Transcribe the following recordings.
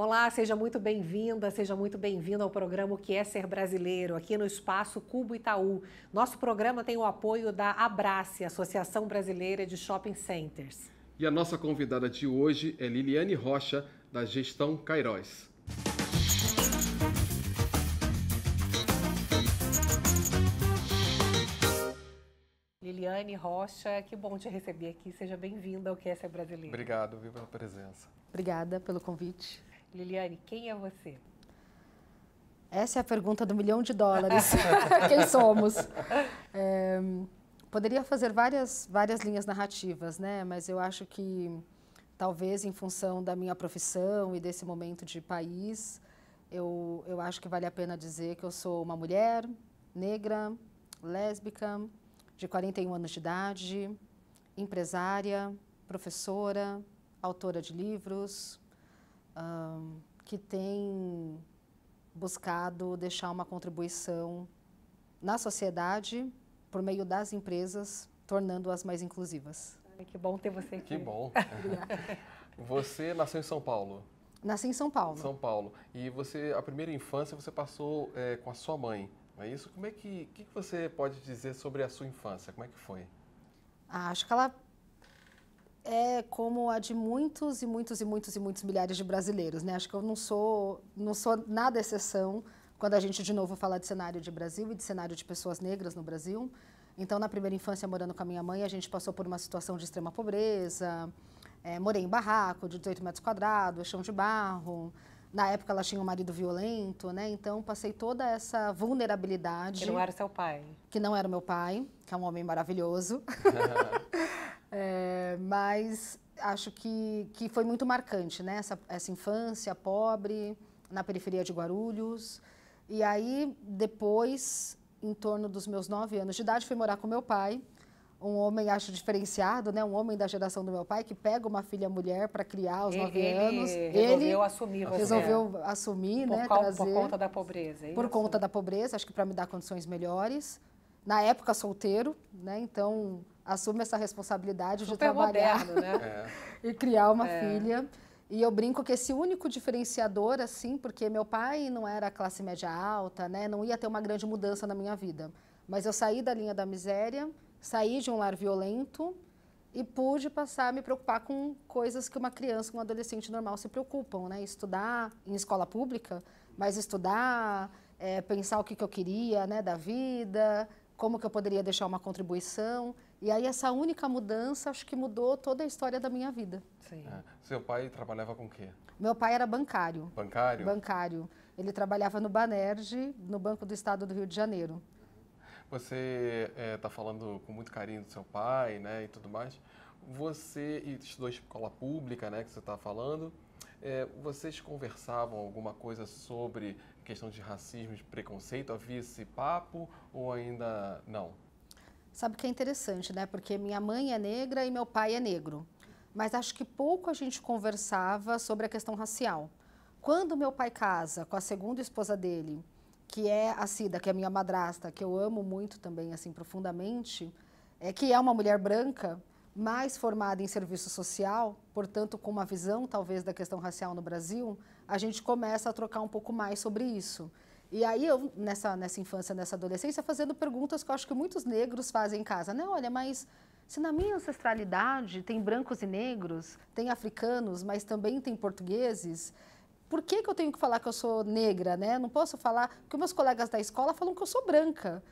Olá, seja muito bem-vinda, seja muito bem-vindo ao programa O que é Ser Brasileiro, aqui no Espaço Cubo Itaú. Nosso programa tem o apoio da Abrace, Associação Brasileira de Shopping Centers. E a nossa convidada de hoje é Liliane Rocha, da Gestão Cairós. Liliane Rocha, que bom te receber aqui. Seja bem-vinda ao Que é Ser Brasileiro. Obrigado, viu, pela presença. Obrigada pelo convite. Liliane, quem é você? Essa é a pergunta do $1 milhão. Quem somos? Poderia fazer várias linhas narrativas, né? Mas eu acho que talvez em função da minha profissão e desse momento de país, eu acho que vale a pena dizer que eu sou uma mulher negra, lésbica, de 41 anos de idade, empresária, professora, autora de livros, que tem buscado deixar uma contribuição na sociedade por meio das empresas, tornando-as mais inclusivas. Que bom ter você aqui. Que bom. Você nasceu em São Paulo? Nasci em São Paulo. São Paulo. E você, a primeira infância você passou com a sua mãe, não é isso? Como é que você pode dizer sobre a sua infância? Como é que foi? Acho que ela é como a de muitos milhares de brasileiros, né? Acho que eu não sou nada exceção quando a gente de novo fala de cenário de Brasil e de cenário de pessoas negras no Brasil. Então, na primeira infância, morando com a minha mãe, a gente passou por uma situação de extrema pobreza, morei em barraco de 18 metros quadrados, chão de barro. Na época, ela tinha um marido violento, né? Então, passei toda essa vulnerabilidade. Que não era seu pai. Que não era o meu pai, que é um homem maravilhoso. Mas acho que foi muito marcante, né? Essa infância pobre, na periferia de Guarulhos. E aí, depois, em torno dos meus 9 anos de idade, fui morar com meu pai. Um homem, acho, diferenciado, né? Um homem da geração do meu pai, que pega uma filha mulher para criar aos 9 anos. Ele resolveu assumir você. Resolveu assumir, né? Trazer, por conta da pobreza. Por conta da pobreza, acho que para me dar condições melhores. Na época, solteiro, né? Então, assume essa responsabilidade de trabalhar moderno, né? e criar uma filha. E eu brinco que esse único diferenciador, assim, porque meu pai não era classe média alta, né? Não ia ter uma grande mudança na minha vida. Mas eu saí da linha da miséria, saí de um lar violento e pude passar a me preocupar com coisas que uma criança, um adolescente normal se preocupam, né? Estudar em escola pública, mas estudar, pensar o que eu queria, né, da vida, como que eu poderia deixar uma contribuição. E aí essa única mudança, acho que mudou toda a história da minha vida. Sim. Seu pai trabalhava com o quê? Meu pai era bancário. Bancário? Bancário. Ele trabalhava no Banerj, no Banco do Estado do Rio de Janeiro. Você está falando com muito carinho do seu pai, né, e tudo mais. Você estudou em escola pública, né, que você está falando. Vocês conversavam alguma coisa sobre questão de racismo, de preconceito? Havia esse papo ou ainda não? Sabe que é interessante, né? Porque minha mãe é negra e meu pai é negro. Mas acho que pouco a gente conversava sobre a questão racial. Quando meu pai casa com a segunda esposa dele, que é a Cida, que é minha madrasta, que eu amo muito também, assim, profundamente, que é uma mulher branca, mais formada em serviço social, portanto, com uma visão, talvez, da questão racial no Brasil, a gente começa a trocar um pouco mais sobre isso. E aí eu, nessa infância, nessa adolescência, fazendo perguntas que eu acho que muitos negros fazem em casa, né? Olha, mas se na minha ancestralidade tem brancos e negros, tem africanos, mas também tem portugueses, por que eu tenho que falar que eu sou negra, né? Não posso falar, porque meus colegas da escola falam que eu sou branca.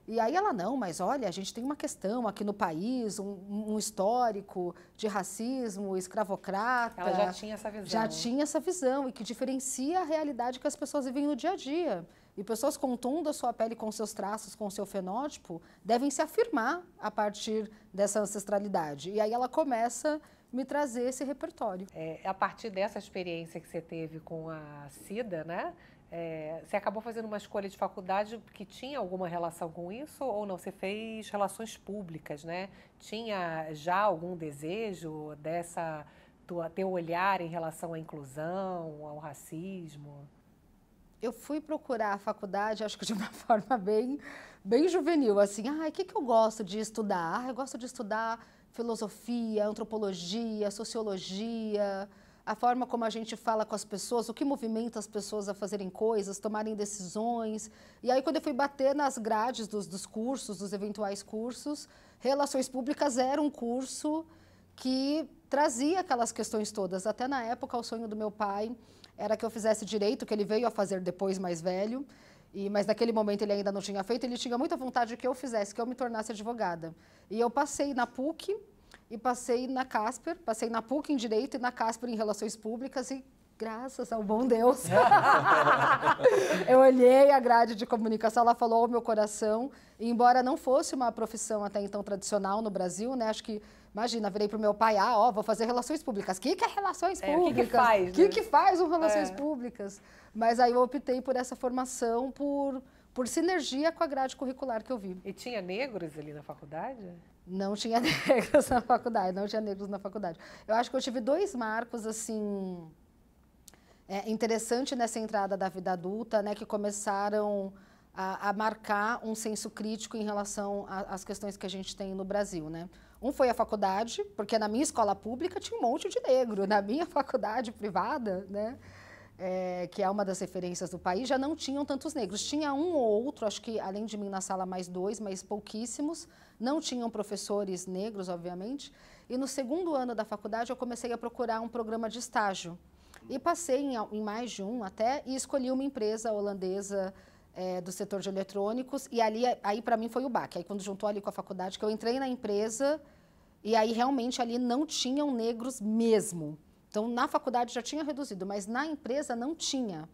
E aí ela, não, mas olha, a gente tem uma questão aqui no país, um histórico de racismo, escravocrata. Ela já tinha essa visão. Já tinha essa visão, e que diferencia a realidade que as pessoas vivem no dia a dia. E pessoas com o tom da sua pele, com seus traços, com o seu fenótipo, devem se afirmar a partir dessa ancestralidade. E aí ela começa a me trazer esse repertório. A partir dessa experiência que você teve com a Cida, né? Você acabou fazendo uma escolha de faculdade que tinha alguma relação com isso ou não? Você fez relações públicas, né? Tinha já algum desejo teu olhar em relação à inclusão, ao racismo? Eu fui procurar a faculdade, acho que de uma forma bem juvenil, assim, o que eu gosto de estudar? Eu gosto de estudar filosofia, antropologia, sociologia, a forma como a gente fala com as pessoas, o que movimenta as pessoas a fazerem coisas, tomarem decisões. E aí, quando eu fui bater nas grades dos cursos, dos eventuais cursos, Relações Públicas era um curso que trazia aquelas questões todas. Até na época, o sonho do meu pai era que eu fizesse direito, que ele veio a fazer depois mais velho, mas naquele momento ele ainda não tinha feito, ele tinha muita vontade que eu fizesse, que eu me tornasse advogada. E eu passei na PUC e passei na Casper, passei na PUC em Direito e na Casper em Relações Públicas e, graças ao bom Deus, eu olhei a grade de comunicação, ela falou ao meu coração, e embora não fosse uma profissão até então tradicional no Brasil, né, acho que, imagina, virei para o meu pai, vou fazer Relações Públicas. O que é Relações Públicas? O que faz? O que faz um Relações Públicas? Mas aí eu optei por essa formação, por sinergia com a grade curricular que eu vi. E tinha negros ali na faculdade? Não tinha negros na faculdade, não tinha negros na faculdade. Eu acho que eu tive 2 marcos, assim, interessante nessa entrada da vida adulta, né, que começaram a marcar um senso crítico em relação às questões que a gente tem no Brasil, né? Um foi a faculdade, porque na minha escola pública tinha um monte de negro, na minha faculdade privada, né, que é uma das referências do país, já não tinham tantos negros. Tinha um ou outro, acho que além de mim na sala mais 2, mas pouquíssimos, não tinham professores negros, obviamente. E no segundo ano da faculdade eu comecei a procurar um programa de estágio. E passei em mais de um até, e escolhi uma empresa holandesa do setor de eletrônicos, e aí para mim foi o baque. Aí quando juntou ali com a faculdade, que eu entrei na empresa, e aí realmente ali não tinham negros mesmo. Então na faculdade já tinha reduzido, mas na empresa não tinha.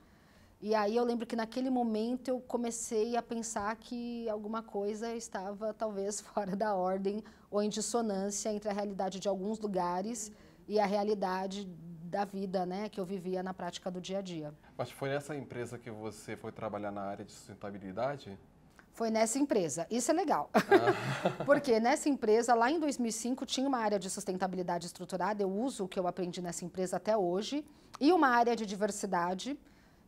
E aí eu lembro que naquele momento eu comecei a pensar que alguma coisa estava talvez fora da ordem ou em dissonância entre a realidade de alguns lugares e a realidade da vida, né, que eu vivia na prática do dia a dia. Mas foi nessa empresa que você foi trabalhar na área de sustentabilidade? Foi nessa empresa. Isso é legal. Porque nessa empresa, lá em 2005, tinha uma área de sustentabilidade estruturada, eu uso o que eu aprendi nessa empresa até hoje, e uma área de diversidade.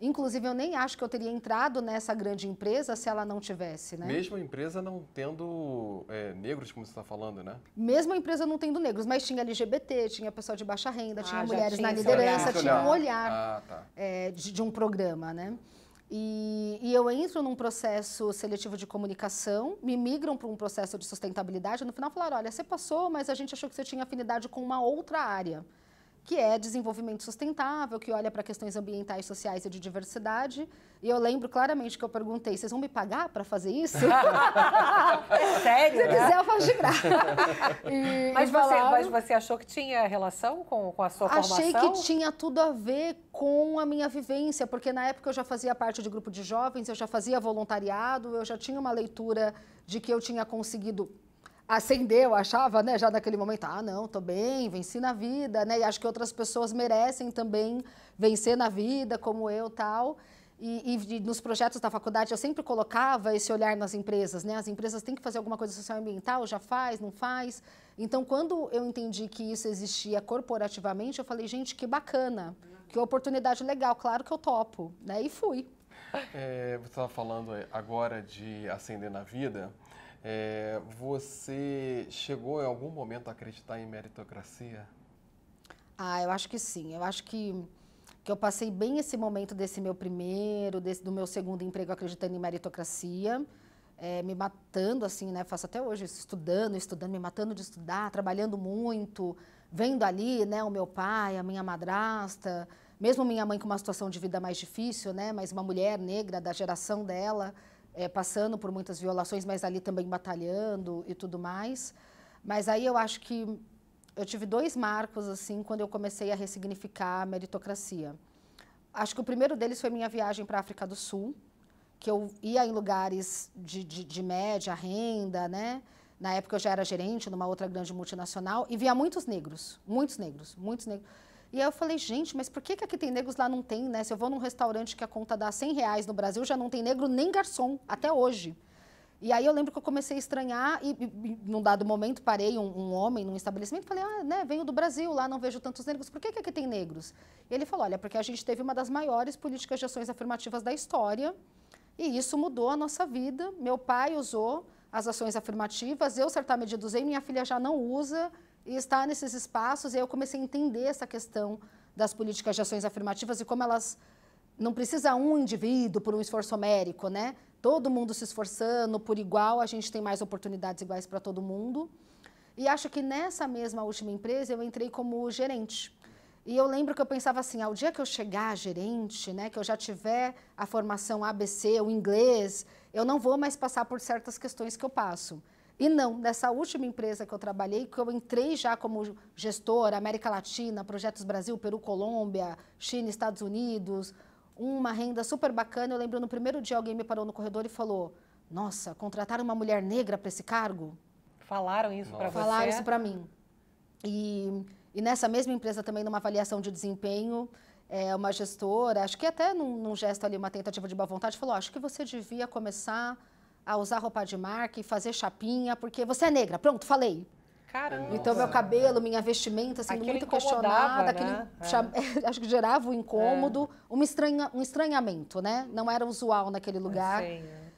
Inclusive, eu nem acho que eu teria entrado nessa grande empresa se ela não tivesse, né? Mesmo a empresa não tendo negros, como você está falando, né? Mesmo a empresa não tendo negros, mas tinha LGBT, tinha pessoal de baixa renda, tinha mulheres na tinha liderança, tinha um olhar tá. de um programa, né? E eu entro num processo seletivo de comunicação, me migram para um processo de sustentabilidade, no final falaram, olha, você passou, mas a gente achou que você tinha afinidade com uma outra área, que é desenvolvimento sustentável, que olha para questões ambientais, sociais e de diversidade. E eu lembro claramente que eu perguntei, vocês vão me pagar para fazer isso? É sério? Se quiser, eu faço de graça. Mas você achou que tinha relação com a sua formação? Achei que tinha tudo a ver com a minha vivência, porque na época eu já fazia parte de grupo de jovens, eu já fazia voluntariado, eu já tinha uma leitura de que eu tinha conseguido ascender, eu achava, né, já naquele momento, não, tô bem, venci na vida, né, e acho que outras pessoas merecem também vencer na vida, como eu, tal. E nos projetos da faculdade eu sempre colocava esse olhar nas empresas, né, as empresas têm que fazer alguma coisa social e ambiental, já faz, não faz. Então, quando eu entendi que isso existia corporativamente, eu falei, gente, que bacana, que oportunidade legal, claro que eu topo, né, e fui. Você estava falando agora de ascender na vida. Você chegou em algum momento a acreditar em meritocracia? Eu acho que sim. Eu acho que eu passei bem esse momento desse meu primeiro, do meu segundo emprego acreditando em meritocracia, me matando assim, né? Faço até hoje, estudando, me matando de estudar, trabalhando muito, vendo ali, né, o meu pai, a minha madrasta, mesmo minha mãe com uma situação de vida mais difícil, né? Mas uma mulher negra da geração dela, passando por muitas violações, mas ali também batalhando e tudo mais. Mas aí eu acho que eu tive 2 marcos, assim, quando eu comecei a ressignificar a meritocracia. Acho que o primeiro deles foi minha viagem para a África do Sul, que eu ia em lugares de média renda, né? Na época eu já era gerente numa outra grande multinacional e via muitos negros. E aí eu falei, gente, mas por que aqui tem negros, lá não tem, né? Se eu vou num restaurante que a conta dá R$100 no Brasil, já não tem negro nem garçom, até hoje. E aí eu lembro que eu comecei a estranhar e num dado momento, parei um homem num estabelecimento e falei, né, venho do Brasil, lá não vejo tantos negros, por que aqui tem negros? E ele falou, olha, porque a gente teve uma das maiores políticas de ações afirmativas da história e isso mudou a nossa vida. Meu pai usou as ações afirmativas, eu, certa medida, usei, minha filha já não usa, e estar nesses espaços, e aí eu comecei a entender essa questão das políticas de ações afirmativas e como elas não precisa um indivíduo por um esforço homérico, né? Todo mundo se esforçando por igual, a gente tem mais oportunidades iguais para todo mundo. E acho que nessa mesma última empresa eu entrei como gerente. E eu lembro que eu pensava assim, ao dia que eu chegar gerente, né, que eu já tiver a formação ABC, o inglês, eu não vou mais passar por certas questões que eu passo. E não, nessa última empresa que eu trabalhei, que eu entrei já como gestora, América Latina, Projetos Brasil, Peru, Colômbia, China, Estados Unidos, uma renda super bacana. Eu lembro no primeiro dia alguém me parou no corredor e falou, nossa, contrataram uma mulher negra para esse cargo? Falaram isso para você? Falaram isso para mim. E nessa mesma empresa também, numa avaliação de desempenho, uma gestora, acho que até num gesto ali, uma tentativa de boa vontade, falou, acho que você devia começar a usar roupa de marca e fazer chapinha, porque você é negra. Pronto, falei. Caramba. Então, meu cabelo, minha vestimenta, assim, Aquilo muito questionada. né? Acho que gerava um incômodo, um estranhamento, né? Não era usual naquele lugar.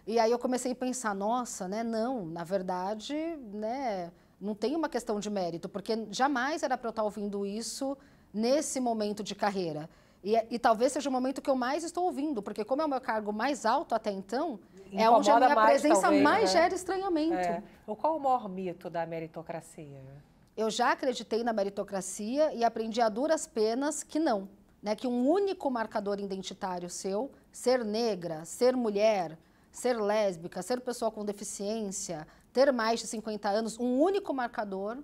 E aí eu comecei a pensar, nossa, né? Não, na verdade, né? Não tem uma questão de mérito, porque jamais era para eu estar ouvindo isso nesse momento de carreira. E talvez seja o momento que eu mais estou ouvindo, porque como é o meu cargo mais alto até então, é onde a minha presença talvez, mais né? gera estranhamento. Qual o maior mito da meritocracia? Eu já acreditei na meritocracia e aprendi a duras penas que não. Né? Que um único marcador identitário seu, ser negra, ser mulher, ser lésbica, ser pessoa com deficiência, ter mais de 50 anos, um único marcador,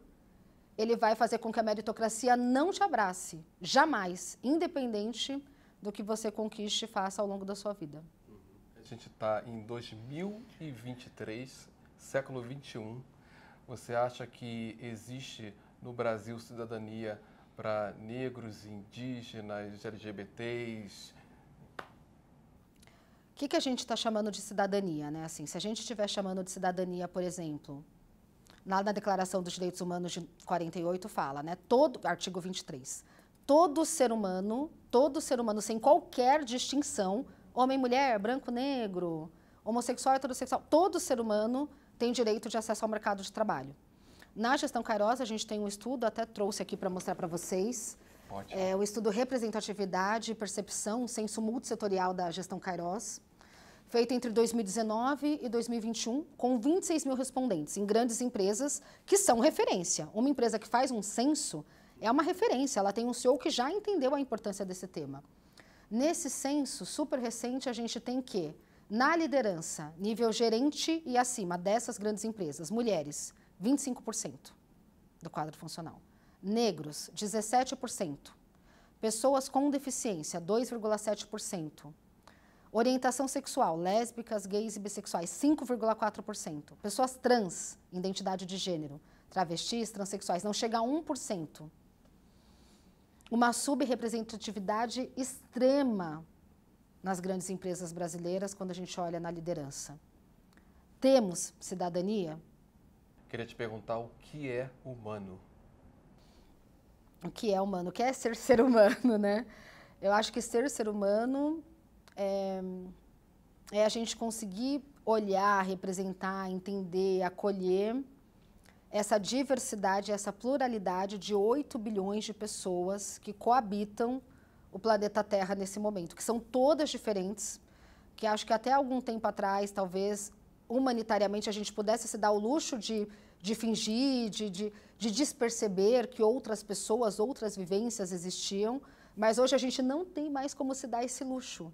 ele vai fazer com que a meritocracia não te abrace, jamais, independente do que você conquiste e faça ao longo da sua vida. A gente está em 2023, século 21. Você acha que existe no Brasil cidadania para negros, indígenas, LGBTs? O que a gente está chamando de cidadania, né? Assim, se a gente estiver chamando de cidadania, por exemplo, lá na Declaração dos Direitos Humanos de 48 fala, né? Artigo 23. Todo ser humano sem qualquer distinção, homem, mulher, branco, negro, homossexual, heterossexual, todo ser humano tem direito de acesso ao mercado de trabalho. Na gestão Kairos, a gente tem um estudo, até trouxe aqui para mostrar para vocês, o estudo Representatividade e Percepção, censo multissetorial da gestão Kairos, feito entre 2019 e 2021, com 26 mil respondentes em grandes empresas que são referência. Uma empresa que faz um censo é uma referência, ela tem um CEO que já entendeu a importância desse tema. Nesse censo super recente, a gente tem que, na liderança, nível gerente e acima dessas grandes empresas, mulheres, 25% do quadro funcional. Negros, 17%. Pessoas com deficiência, 2,7%. Orientação sexual, lésbicas, gays e bissexuais, 5,4%. Pessoas trans, identidade de gênero, travestis, transexuais, não chega a 1%. Uma subrepresentatividade extrema nas grandes empresas brasileiras quando a gente olha na liderança. Temos cidadania? Queria te perguntar o que é humano. O que é humano? O que é ser humano, né? Eu acho que ser humano é a gente conseguir olhar, representar, entender, acolher essa diversidade, essa pluralidade de 8 bilhões de pessoas que coabitam o planeta Terra nesse momento, que são todas diferentes, que acho que até algum tempo atrás, talvez, humanitariamente, a gente pudesse se dar o luxo de fingir, de desperceber que outras pessoas, outras vivências existiam, mas hoje a gente não tem mais como se dar esse luxo.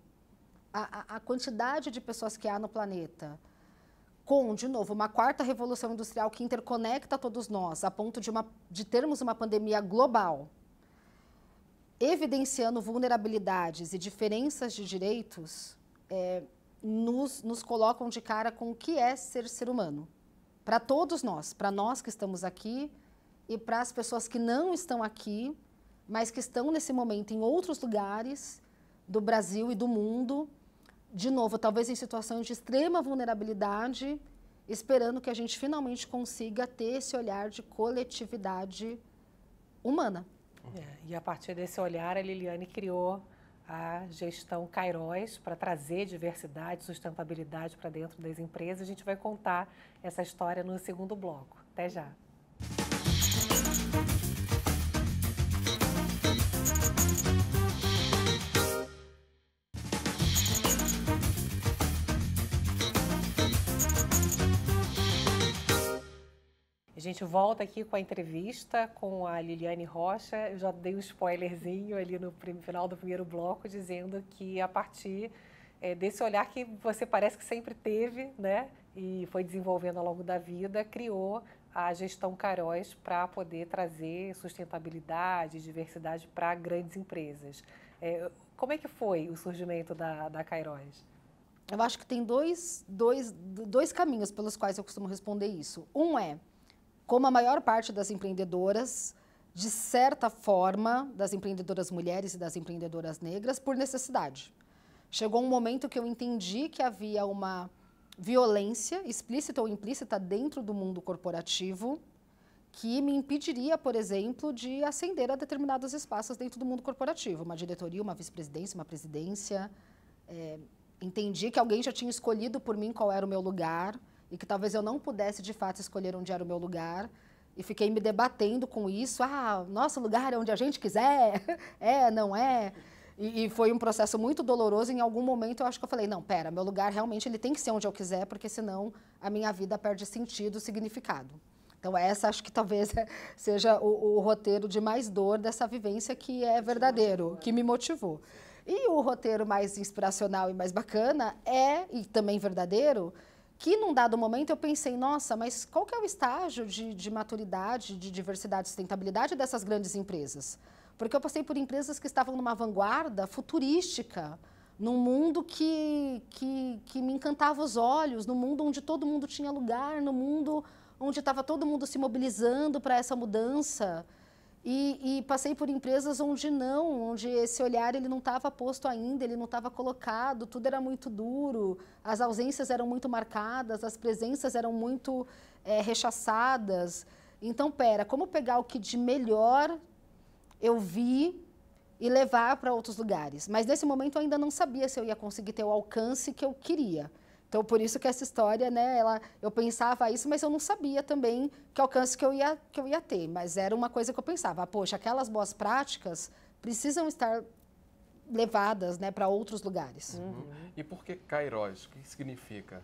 A quantidade de pessoas que há no planeta, com, de novo, uma quarta revolução industrial que interconecta todos nós, a ponto de termos uma pandemia global, evidenciando vulnerabilidades e diferenças de direitos, nos colocam de cara com o que é ser humano. Para todos nós, para nós que estamos aqui e para as pessoas que não estão aqui, mas que estão nesse momento em outros lugares do Brasil e do mundo, de novo, talvez em situações de extrema vulnerabilidade, esperando que a gente finalmente consiga ter esse olhar de coletividade humana. E a partir desse olhar, a Liliane criou a gestão Kairos para trazer diversidade, sustentabilidade para dentro das empresas. A gente vai contar essa história no segundo bloco. Até já. gente volta aqui com a entrevista com a Liliane Rocha. Eu já dei um spoilerzinho ali no final do primeiro bloco, dizendo que a partir desse olhar que você parece que sempre teve, né, e foi desenvolvendo ao longo da vida, criou a gestão Kairos para poder trazer sustentabilidade, diversidade para grandes empresas. Como é que foi o surgimento da Kairos? Eu acho que tem dois caminhos pelos quais eu costumo responder isso. Um é, como a maior parte das empreendedoras, de certa forma, das empreendedoras mulheres e das empreendedoras negras, por necessidade. Chegou um momento que eu entendi que havia uma violência, explícita ou implícita, dentro do mundo corporativo, que me impediria, por exemplo, de ascender a determinados espaços dentro do mundo corporativo. Uma diretoria, uma vice-presidência, uma presidência. Entendi que alguém já tinha escolhido por mim qual era o meu lugar e que talvez eu não pudesse, de fato, escolher onde era o meu lugar. E fiquei me debatendo com isso. Nosso lugar é onde a gente quiser. Não é? E foi um processo muito doloroso. Em algum momento, eu acho que eu falei, não, pera, meu lugar realmente ele tem que ser onde eu quiser, porque senão a minha vida perde sentido, significado. Então, essa acho que talvez seja o roteiro de mais dor dessa vivência que é verdadeiro, que me motivou. E o roteiro mais inspiracional e mais bacana e também verdadeiro, que num dado momento eu pensei, nossa, mas qual que é o estágio de maturidade, de diversidade e sustentabilidade dessas grandes empresas? Porque eu passei por empresas que estavam numa vanguarda futurística, num mundo que me encantava os olhos, num mundo onde todo mundo tinha lugar, num mundo onde estava todo mundo se mobilizando para essa mudança. E passei por empresas onde esse olhar ele não estava posto ainda, ele não estava colocado, tudo era muito duro, as ausências eram muito marcadas, as presenças eram muito rechaçadas. Então, como pegar o que de melhor eu vi e levar para outros lugares? Mas nesse momento eu ainda não sabia se eu ia conseguir ter o alcance que eu queria. Então, por isso que essa história, né, eu pensava isso, mas eu não sabia também que alcance que eu ia ter. Mas era uma coisa que eu pensava, poxa, aquelas boas práticas precisam estar levadas, né, para outros lugares. E por que Kairos? O que significa?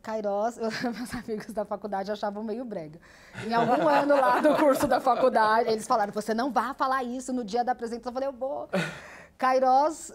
Kairos, meus amigos da faculdade achavam meio brega. Em algum ano lá do curso da faculdade, eles falaram, você não vai falar isso no dia da apresentação. Eu falei, eu vou. Kairos,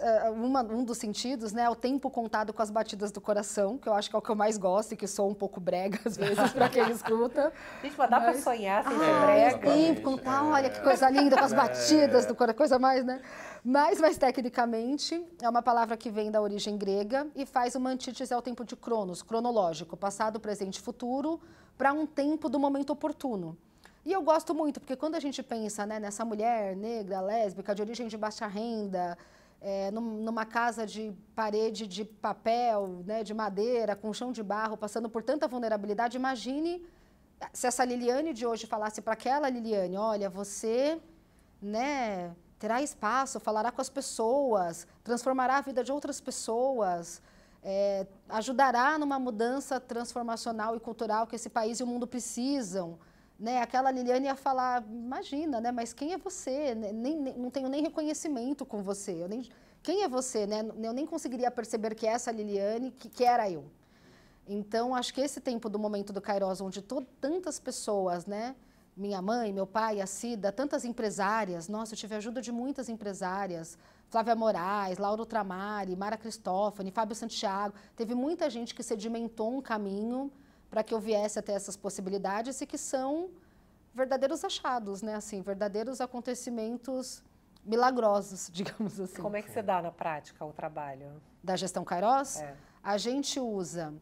um dos sentidos, né, é o tempo contado com as batidas do coração, que eu acho que é o que eu mais gosto e que sou um pouco brega, às vezes, para quem escuta. Gente, mas dá para sonhar sem ser brega. Tempo contado, olha que coisa linda, com as batidas do coração, coisa mais, né? Mas tecnicamente, é uma palavra que vem da origem grega e faz uma antítese ao tempo de Cronos, cronológico, passado, presente e futuro, para um tempo do momento oportuno. E eu gosto muito, porque quando a gente pensa, né, nessa mulher negra, lésbica, de origem de baixa renda, numa casa de parede de papel, né, de madeira, com chão de barro, passando por tanta vulnerabilidade, imagine se essa Liliane de hoje falasse para aquela Liliane, olha, você, né, terá espaço, falará com as pessoas, transformará a vida de outras pessoas, ajudará numa mudança transformacional e cultural que esse país e o mundo precisam. Né, aquela Liliane ia falar, imagina, né, mas quem é você? Não tenho nem reconhecimento com você. Quem é você? Né? Eu nem conseguiria perceber que essa Liliane, que era eu. Então, acho que esse tempo do momento do Kairos, onde tantas pessoas, né, minha mãe, meu pai, a Cida, tantas empresárias, nossa, eu tive a ajuda de muitas empresárias, Flávia Moraes, Laura Ultramari, Mara Cristófani, Fábio Santiago, teve muita gente que sedimentou um caminho para que eu viesse a ter essas possibilidades e que são verdadeiros achados, né? Assim, verdadeiros acontecimentos milagrosos, digamos assim. Como é que você dá na prática o trabalho? Da gestão Kairos? A gente usa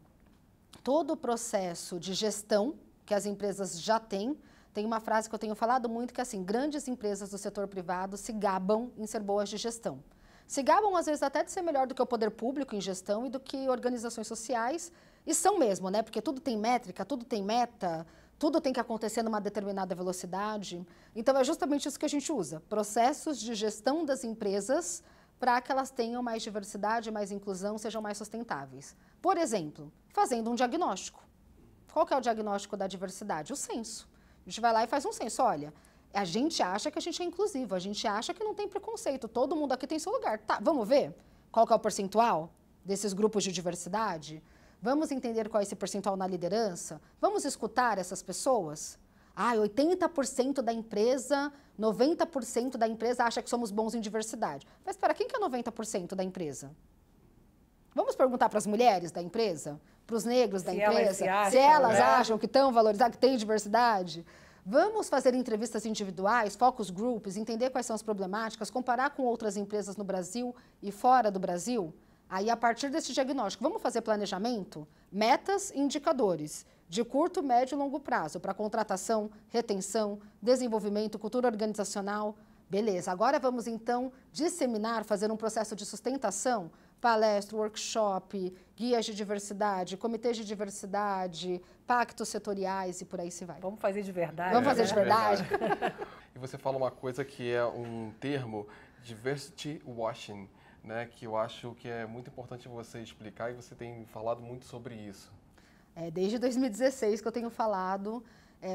todo o processo de gestão que as empresas já têm. Tem uma frase que eu tenho falado muito que é assim, grandes empresas do setor privado se gabam em ser boas de gestão. Se gabam, às vezes, até de ser melhor do que o poder público em gestão e do que organizações sociais. E são mesmo, né? Porque tudo tem métrica, tudo tem meta, tudo tem que acontecer numa determinada velocidade. Então, é justamente isso que a gente usa. Processos de gestão das empresas para que elas tenham mais diversidade, mais inclusão, sejam mais sustentáveis. Por exemplo, fazendo um diagnóstico. Qual que é o diagnóstico da diversidade? O censo. A gente vai lá e faz um censo. Olha, a gente acha que a gente é inclusivo, a gente acha que não tem preconceito, todo mundo aqui tem seu lugar. Tá, vamos ver qual que é o percentual desses grupos de diversidade? Vamos entender qual é esse percentual na liderança? Vamos escutar essas pessoas? 80% da empresa, 90% da empresa acha que somos bons em diversidade. Mas para quem que é 90% da empresa? Vamos perguntar para as mulheres da empresa? Para os negros da empresa? Se elas acham que estão valorizadas, que tem diversidade? Vamos fazer entrevistas individuais, focus groups, entender quais são as problemáticas, comparar com outras empresas no Brasil e fora do Brasil? Aí, a partir desse diagnóstico, vamos fazer planejamento, metas e indicadores de curto, médio e longo prazo para contratação, retenção, desenvolvimento, cultura organizacional. Beleza, agora vamos então disseminar, fazer um processo de sustentação, palestra, workshop, guias de diversidade, comitês de diversidade, pactos setoriais e por aí se vai. Vamos fazer de verdade. Vamos fazer de verdade. E você fala uma coisa que é um termo, diversity washing, né, que eu acho que é muito importante você explicar e você tem falado muito sobre isso. Desde 2016 que eu tenho falado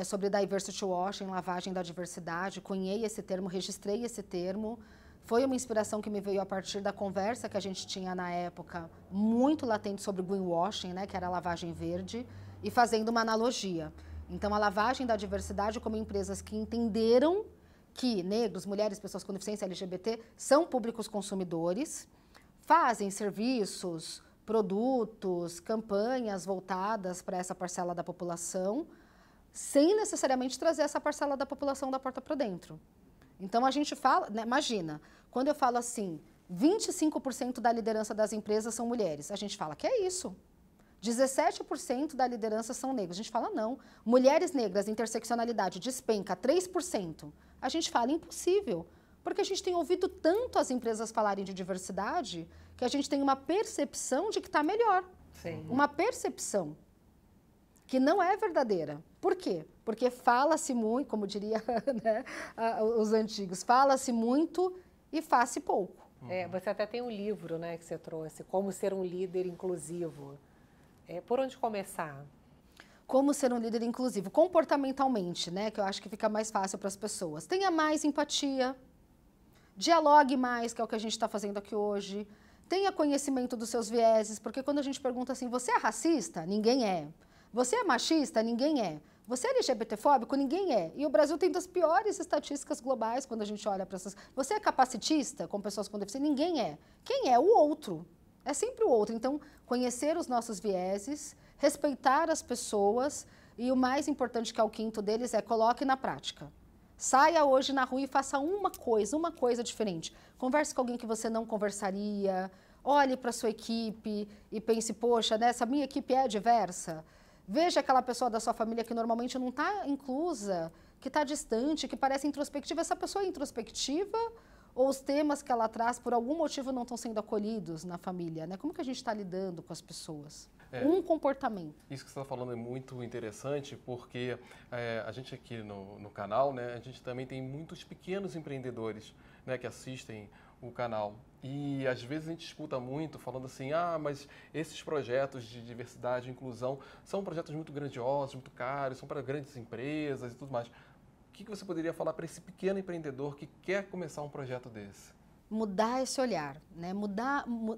sobre diversity washing, lavagem da diversidade, cunhei esse termo, registrei esse termo. Foi uma inspiração que me veio a partir da conversa que a gente tinha na época, muito latente sobre greenwashing, né, que era a lavagem verde, e fazendo uma analogia. Então, a lavagem da diversidade como empresas que entenderam que negros, mulheres, pessoas com deficiência LGBT são públicos consumidores, fazem serviços, produtos, campanhas voltadas para essa parcela da população, sem necessariamente trazer essa parcela da população da porta para dentro. Então, a gente fala, né, imagina, quando eu falo assim, 25% da liderança das empresas são mulheres, a gente fala que é isso. 17% da liderança são negros. A gente fala não. Mulheres negras, interseccionalidade, despenca 3%. A gente fala impossível. Porque a gente tem ouvido tanto as empresas falarem de diversidade que a gente tem uma percepção de que está melhor. Sim. Uma percepção que não é verdadeira. Por quê? Porque fala-se muito, como diria né, os antigos, fala-se muito e faz-se pouco. Você até tem um livro, né, que você trouxe, Como Ser um Líder Inclusivo. Por onde começar? Como ser um líder inclusivo? Comportamentalmente, né? Que eu acho que fica mais fácil para as pessoas. Tenha mais empatia, dialogue mais, que é o que a gente está fazendo aqui hoje. Tenha conhecimento dos seus vieses, porque quando a gente pergunta assim, você é racista? Ninguém é. Você é machista? Ninguém é. Você é LGBTfóbico? Ninguém é. E o Brasil tem das piores estatísticas globais quando a gente olha para essas... Você é capacitista com pessoas com deficiência? Ninguém é. Quem é? O outro. É sempre o outro. Então, conhecer os nossos vieses, respeitar as pessoas e o mais importante, que é o quinto deles, é coloque na prática. Saia hoje na rua e faça uma coisa diferente. Converse com alguém que você não conversaria, olhe para a sua equipe e pense, poxa, né, essa minha equipe é diversa. Veja aquela pessoa da sua família que normalmente não está inclusa, que está distante, que parece introspectiva. Essa pessoa é introspectiva ou os temas que ela traz, por algum motivo, não estão sendo acolhidos na família, né? Como que a gente está lidando com as pessoas? Um comportamento. Isso que você está falando é muito interessante, porque a gente aqui no canal, né, a gente também tem muitos pequenos empreendedores, né, que assistem o canal. E às vezes a gente escuta muito falando assim, mas esses projetos de diversidade e inclusão são projetos muito grandiosos, muito caros, são para grandes empresas e tudo mais. O que você poderia falar para esse pequeno empreendedor que quer começar um projeto desse? Mudar esse olhar, né?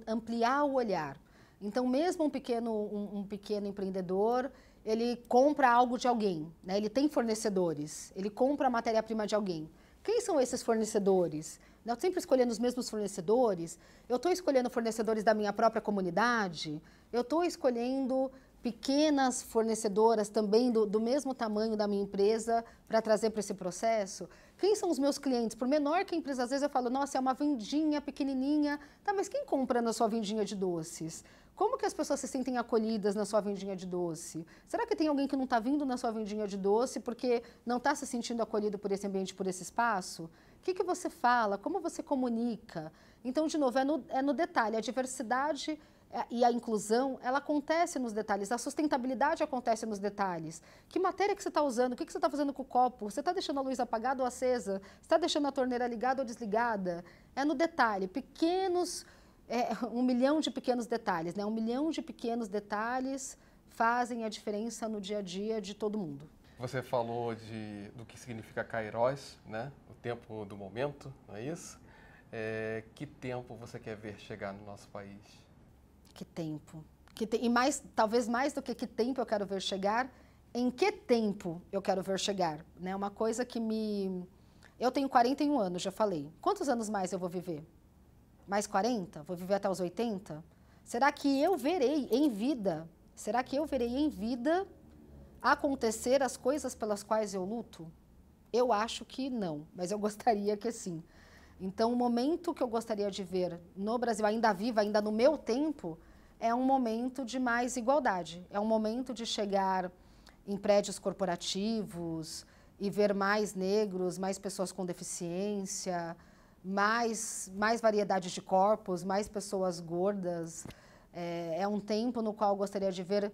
Ampliar o olhar. Então, mesmo um pequeno empreendedor, ele compra algo de alguém, né? Ele tem fornecedores, ele compra a matéria-prima de alguém. Quem são esses fornecedores? Eu sempre escolhendo os mesmos fornecedores? Eu estou escolhendo fornecedores da minha própria comunidade? Eu estou escolhendo pequenas fornecedoras também do mesmo tamanho da minha empresa para trazer para esse processo? Quem são os meus clientes? Por menor que a empresa, às vezes eu falo, nossa, é uma vendinha pequenininha. Tá, mas quem compra na sua vendinha de doces? Como que as pessoas se sentem acolhidas na sua vendinha de doce? Será que tem alguém que não está vindo na sua vendinha de doce porque não está se sentindo acolhido por esse ambiente, por esse espaço? O que você fala? Como você comunica? Então, de novo, é no detalhe. A diversidade e a inclusão, ela acontece nos detalhes. A sustentabilidade acontece nos detalhes. Que matéria que você está usando? O que você está fazendo com o copo? Você está deixando a luz apagada ou acesa? Você está deixando a torneira ligada ou desligada? É no detalhe. Pequenos... 1 milhão de pequenos detalhes, né? 1 milhão de pequenos detalhes fazem a diferença no dia a dia de todo mundo. Você falou do que significa Kairos, né? O tempo do momento, não é isso? Que tempo você quer ver chegar no nosso país? Que tempo. e mais, talvez mais do que tempo eu quero ver chegar, em que tempo eu quero ver chegar, né? Uma coisa que me... Eu tenho 41 anos, já falei. Quantos anos mais eu vou viver? Mais 40? Vou viver até os 80? Será que eu verei em vida? Será que eu verei em vida acontecer as coisas pelas quais eu luto? Eu acho que não, mas eu gostaria que sim. Então, o momento que eu gostaria de ver no Brasil, ainda viva, ainda no meu tempo, é um momento de mais igualdade. É um momento de chegar em prédios corporativos e ver mais negros, mais pessoas com deficiência, mais variedade de corpos, mais pessoas gordas. É um tempo no qual eu gostaria de ver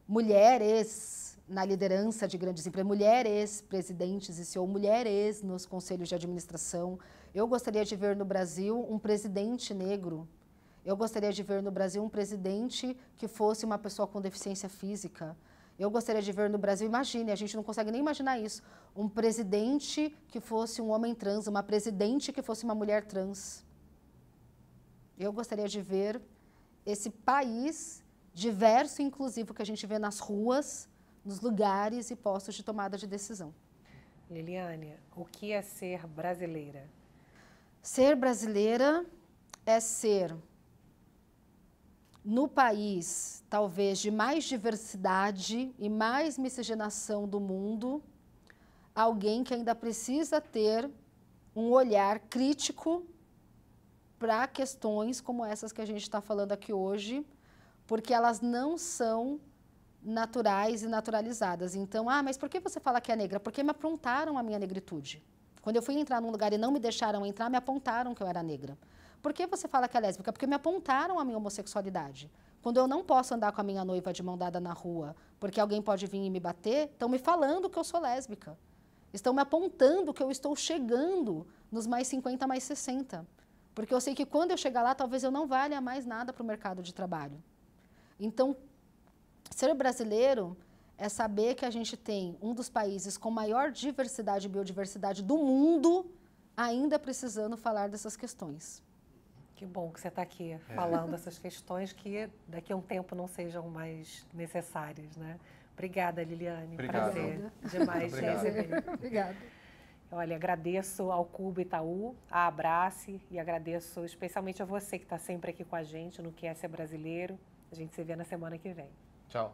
mulheres na liderança de grandes empresas, mulheres presidentes e CEO, mulheres nos conselhos de administração. Eu gostaria de ver no Brasil um presidente negro. Eu gostaria de ver no Brasil um presidente que fosse uma pessoa com deficiência física. Eu gostaria de ver no Brasil, imagine, a gente não consegue nem imaginar isso, um presidente que fosse um homem trans, uma presidente que fosse uma mulher trans. Eu gostaria de ver esse país diverso e inclusivo que a gente vê nas ruas, nos lugares e postos de tomada de decisão. Liliane, o que é ser brasileira? Ser brasileira é ser, no país, talvez, de mais diversidade e mais miscigenação do mundo, alguém que ainda precisa ter um olhar crítico para questões como essas que a gente está falando aqui hoje, porque elas não são naturais e naturalizadas. Então, mas por que você fala que é negra? Porque me apontaram a minha negritude. Quando eu fui entrar num lugar e não me deixaram entrar, me apontaram que eu era negra. Por que você fala que é lésbica? Porque me apontaram a minha homossexualidade. Quando eu não posso andar com a minha noiva de mão dada na rua, porque alguém pode vir e me bater, estão me falando que eu sou lésbica. Estão me apontando que eu estou chegando nos mais 50, mais 60. Porque eu sei que quando eu chegar lá, talvez eu não valha mais nada para o mercado de trabalho. Então, ser brasileiro é saber que a gente tem um dos países com maior diversidade e biodiversidade do mundo, ainda precisando falar dessas questões. Que bom que você está aqui falando essas questões que daqui a um tempo não sejam mais necessárias, né? Obrigada, Liliane. Obrigado. Prazer demais te receber. Obrigada. Olha, agradeço ao Cubo Itaú, à Abrace e agradeço especialmente a você que está sempre aqui com a gente no Que é Ser Brasileiro. A gente se vê na semana que vem. Tchau.